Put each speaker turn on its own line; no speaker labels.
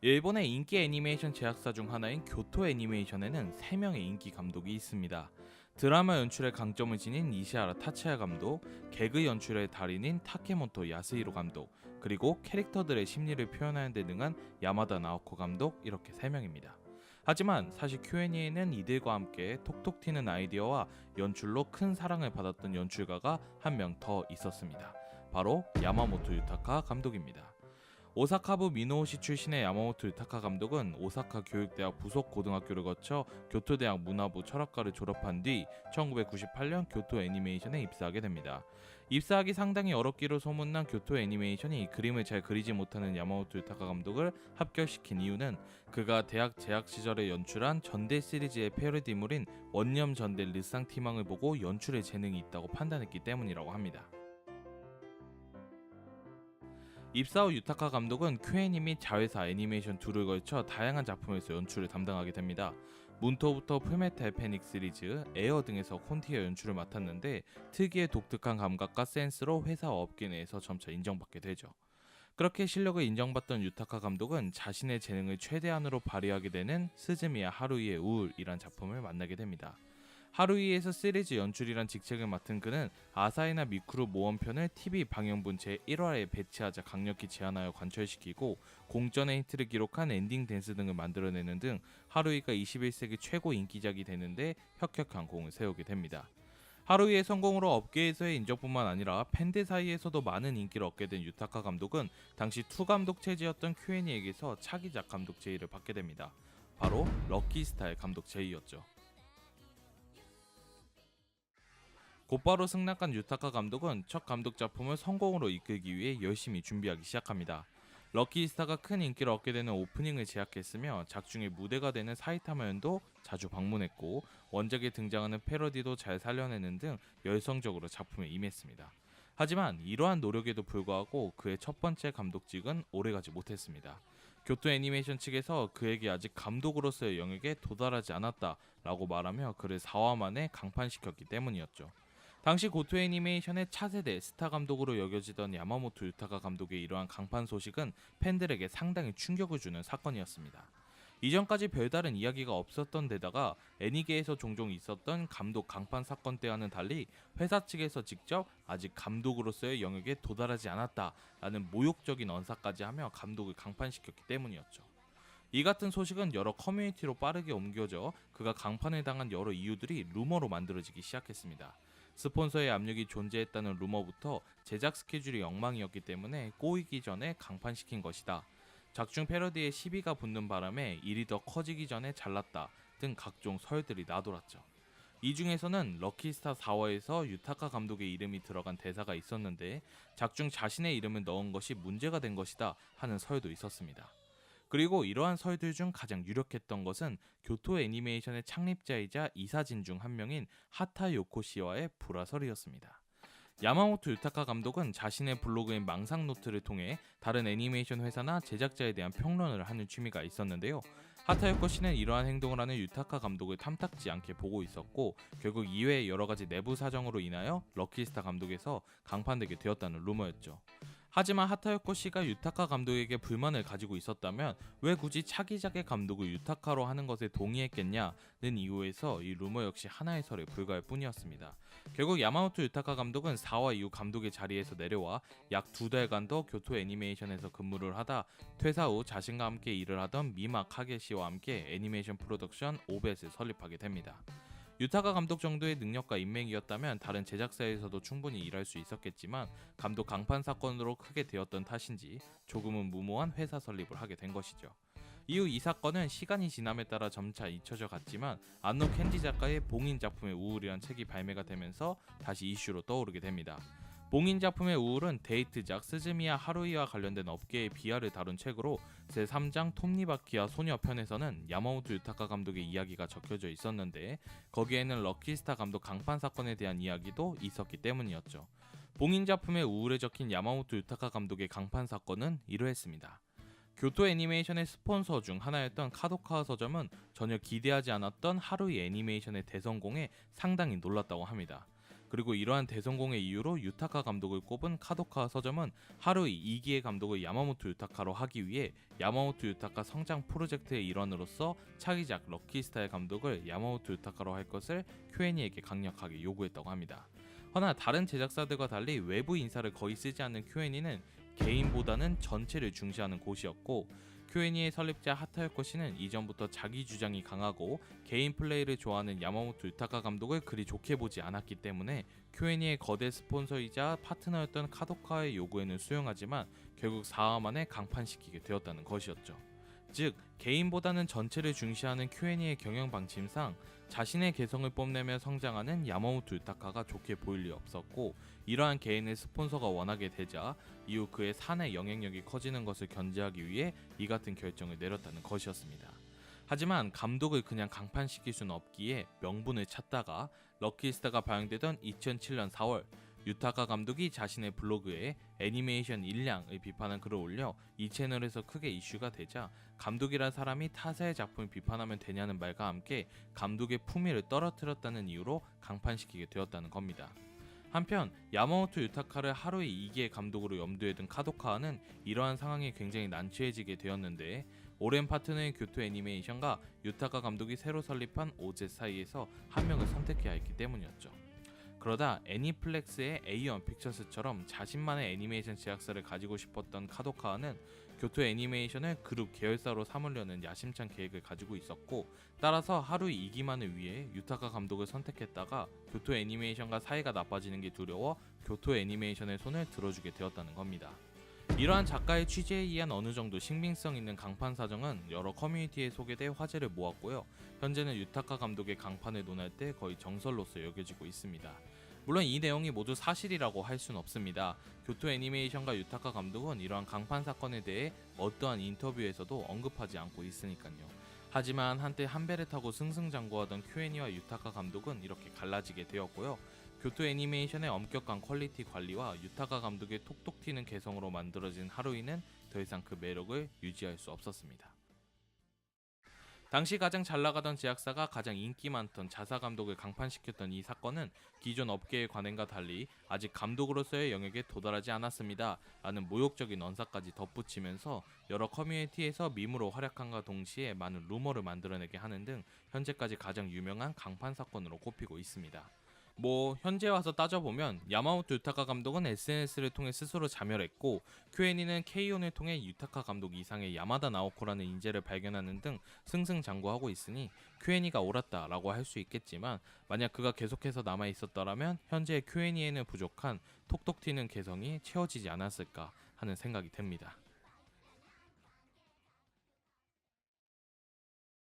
일본의 인기 애니메이션 제작사 중 하나인 교토 애니메이션에는 3명의 인기 감독이 있습니다. 드라마 연출의 강점을 지닌 이시하라 타츠야 감독, 개그 연출의 달인인 타케모토 야스히로 감독, 그리고 캐릭터들의 심리를 표현하는 데 능한 야마다 나오코 감독, 이렇게 3명입니다. 하지만 사실 Q&A는 이들과 함께 톡톡 튀는 아이디어와 연출로 큰 사랑을 받았던 연출가가 한 명 더 있었습니다. 바로 야마모토 유타카 감독입니다. 오사카부 미노호시 출신의 야마모토 유타카 감독은 오사카 교육대학 부속 고등학교를 거쳐 교토대학 문화부 철학과를 졸업한 뒤 1998년 교토 애니메이션에 입사하게 됩니다. 입사하기 상당히 어렵기로 소문난 교토 애니메이션이 그림을 잘 그리지 못하는 야마모토 유타카 감독을 합격시킨 이유는 그가 대학 재학 시절에 연출한 전대 시리즈의 패러디물인 원념 전대 르상티망을 보고 연출에 재능이 있다고 판단했기 때문이라고 합니다. 입사 후 유타카 감독은 Q&A 및 자회사 애니메이션 둘을 걸쳐 다양한 작품에서 연출을 담당하게 됩니다. 문토부터 풀메탈 패닉 시리즈, 에어 등에서 콘티어 연출을 맡았는데 특유의 독특한 감각과 센스로 회사와 업계 내에서 점차 인정받게 되죠. 그렇게 실력을 인정받던 유타카 감독은 자신의 재능을 최대한으로 발휘하게 되는 스즈미야 하루이의 우울이란 작품을 만나게 됩니다. 하루이에서 시리즈 연출이란 직책을 맡은 그는 아사히나 미쿠루 모험편을 TV 방영분 제1화에 배치하자 강력히 제안하여 관철시키고 공전의 히트를 기록한 엔딩 댄스 등을 만들어내는 등 하루이가 21세기 최고 인기작이 되는데 혁혁한 공을 세우게 됩니다. 하루이의 성공으로 업계에서의 인정뿐만 아니라 팬들 사이에서도 많은 인기를 얻게 된 유타카 감독은 당시 투 감독 체제였던 Q&A에게서 차기작 감독 제의를 받게 됩니다. 바로 럭키스타의 감독 제의였죠. 곧바로 승낙한 유타카 감독은 첫 감독 작품을 성공으로 이끌기 위해 열심히 준비하기 시작합니다. 럭키스타가 큰 인기를 얻게 되는 오프닝을 제작했으며 작중의 무대가 되는 사이타마현도 자주 방문했고 원작에 등장하는 패러디도 잘 살려내는 등 열성적으로 작품에 임했습니다. 하지만 이러한 노력에도 불구하고 그의 첫 번째 감독직은 오래가지 못했습니다. 교토 애니메이션 측에서 그에게 아직 감독으로서의 영역에 도달하지 않았다라고 말하며 그를 4화 만에 강판시켰기 때문이었죠. 당시 고토 애니메이션의 차세대 스타 감독으로 여겨지던 야마모토 유타카 감독의 이러한 강판 소식은 팬들에게 상당히 충격을 주는 사건이었습니다. 이전까지 별다른 이야기가 없었던 데다가 애니계에서 종종 있었던 감독 강판 사건 때와는 달리 회사 측에서 직접 아직 감독으로서의 영역에 도달하지 않았다라는 모욕적인 언사까지 하며 감독을 강판시켰기 때문이었죠. 이 같은 소식은 여러 커뮤니티로 빠르게 옮겨져 그가 강판을 당한 여러 이유들이 루머로 만들어지기 시작했습니다. 스폰서의 압력이 존재했다는 루머부터 제작 스케줄이 엉망이었기 때문에 꼬이기 전에 강판시킨 것이다. 작중 패러디에 시비가 붙는 바람에 일이 더 커지기 전에 잘랐다 등 각종 설들이 나돌았죠. 이 중에서는 럭키스타 4화에서 유타카 감독의 이름이 들어간 대사가 있었는데 작중 자신의 이름을 넣은 것이 문제가 된 것이다 하는 설도 있었습니다. 그리고 이러한 설들 중 가장 유력했던 것은 교토 애니메이션의 창립자이자 이사진 중 한 명인 하타 요코시와의 불화설이었습니다. 야마모토 유타카 감독은 자신의 블로그인 망상 노트를 통해 다른 애니메이션 회사나 제작자에 대한 평론을 하는 취미가 있었는데요. 하타 요코시는 이러한 행동을 하는 유타카 감독을 탐탁지 않게 보고 있었고 결국 이외의 여러가지 내부 사정으로 인하여 럭키스타 감독에서 강판되게 되었다는 루머였죠. 하지만 하타요코 씨가 유타카 감독에게 불만을 가지고 있었다면 왜 굳이 차기작의 감독을 유타카로 하는 것에 동의했겠냐는 이유에서 이 루머 역시 하나의 설에 불과할 뿐이었습니다. 결국 야마모토 유타카 감독은 4화 이후 감독의 자리에서 내려와 약 2달간 더 교토 애니메이션에서 근무를 하다 퇴사 후 자신과 함께 일을 하던 미마 카게시와 함께 애니메이션 프로덕션 오벳을 설립하게 됩니다. 유타카 감독 정도의 능력과 인맥이었다면 다른 제작사에서도 충분히 일할 수 있었겠지만 감독 강판 사건으로 크게 되었던 탓인지 조금은 무모한 회사 설립을 하게 된 것이죠. 이후 이 사건은 시간이 지남에 따라 점차 잊혀져 갔지만 안노 켄지 작가의 봉인 작품의 우울이란 책이 발매가 되면서 다시 이슈로 떠오르게 됩니다. 봉인 작품의 우울은 데이트작 스즈미야 하루이와 관련된 업계의 비하를 다룬 책으로 제3장 톱니바퀴와 소녀 편에서는 야마모토 유타카 감독의 이야기가 적혀져 있었는데 거기에는 럭키스타 감독 강판 사건에 대한 이야기도 있었기 때문이었죠. 봉인 작품의 우울에 적힌 야마모토 유타카 감독의 강판 사건은 이러했습니다. 교토 애니메이션의 스폰서 중 하나였던 카도카와 서점은 전혀 기대하지 않았던 하루이 애니메이션의 대성공에 상당히 놀랐다고 합니다. 그리고 이러한 대성공의 이유로 유타카 감독을 꼽은 카도카와 서점은 하루이 2기의 감독을 야마모토 유타카로 하기 위해 야마모토 유타카 성장 프로젝트의 일환으로서 차기작 럭키스타의 감독을 야마모토 유타카로 할 것을 큐애니에게 강력하게 요구했다고 합니다. 허나 다른 제작사들과 달리 외부 인사를 거의 쓰지 않는 큐애니는 개인보다는 전체를 중시하는 곳이었고, 큐애니의 설립자 하타요코 씨는 이전부터 자기 주장이 강하고 개인 플레이를 좋아하는 야마모토 유타카 감독을 그리 좋게 보지 않았기 때문에 큐애니의 거대 스폰서이자 파트너였던 카도카의 요구에는 수용하지만 결국 4화 만에 강판시키게 되었다는 것이었죠. 즉, 개인보다는 전체를 중시하는 큐애니의 경영 방침상 자신의 개성을 뽐내며 성장하는 야마모토 유타카가 좋게 보일 리 없었고, 이러한 개인의 스폰서가 원하게 되자 이후 그의 사내 영향력이 커지는 것을 견제하기 위해 이 같은 결정을 내렸다는 것이었습니다. 하지만 감독을 그냥 강판시킬 수는 없기에 명분을 찾다가 럭키스타가 방영되던 2007년 4월 유타카 감독이 자신의 블로그에 애니메이션 일량을 비판한 글을 올려 이 채널에서 크게 이슈가 되자 감독이란 사람이 타사의 작품을 비판하면 되냐는 말과 함께 감독의 품위를 떨어뜨렸다는 이유로 강판시키게 되었다는 겁니다. 한편 야마모토 유타카를 하루이 2기의 감독으로 염두에 둔 카도카와는 이러한 상황에 굉장히 난처해지게 되었는데, 오랜 파트너인 교토 애니메이션과 유타카 감독이 새로 설립한 오제 사이에서 한 명을 선택해야 했기 때문이었죠. 그러다 애니플렉스의 A1 픽처스처럼 자신만의 애니메이션 제작사를 가지고 싶었던 카도카와는 교토 애니메이션을 그룹 계열사로 삼으려는 야심찬 계획을 가지고 있었고, 따라서 하루이 2기만을 위해 유타카 감독을 선택했다가 교토 애니메이션과 사이가 나빠지는 게 두려워 교토 애니메이션의 손을 들어주게 되었다는 겁니다. 이러한 작가의 취재에 의한 어느 정도 신빙성 있는 강판 사정은 여러 커뮤니티에 소개돼 화제를 모았고요. 현재는 유타카 감독의 강판을 논할 때 거의 정설로서 여겨지고 있습니다. 물론 이 내용이 모두 사실이라고 할 수는 없습니다. 교토 애니메이션과 유타카 감독은 이러한 강판 사건에 대해 어떠한 인터뷰에서도 언급하지 않고 있으니까요. 하지만 한때 한 배를 타고 승승장구하던 큐애니와 유타카 감독은 이렇게 갈라지게 되었고요. 교토 애니메이션의 엄격한 퀄리티 관리와 유타카 감독의 톡톡 튀는 개성으로 만들어진 하루이는 더 이상 그 매력을 유지할 수 없었습니다. 당시 가장 잘나가던 제작사가 가장 인기 많던 자사 감독을 강판시켰던 이 사건은 기존 업계의 관행과 달리 아직 감독으로서의 영역에 도달하지 않았습니다 라는 모욕적인 언사까지 덧붙이면서 여러 커뮤니티에서 밈으로 활약함과 동시에 많은 루머를 만들어내게 하는 등 현재까지 가장 유명한 강판 사건으로 꼽히고 있습니다. 현재 와서 따져보면 야마모토 유타카 감독은 SNS를 통해 스스로 자멸했고, 큐애니는 K-ON을 통해 유타카 감독 이상의 야마다 나오코라는 인재를 발견하는 등 승승장구하고 있으니 큐애니가 옳았다 라고 할 수 있겠지만, 만약 그가 계속해서 남아있었더라면 현재 큐애니에는 부족한 톡톡 튀는 개성이 채워지지 않았을까 하는 생각이 듭니다.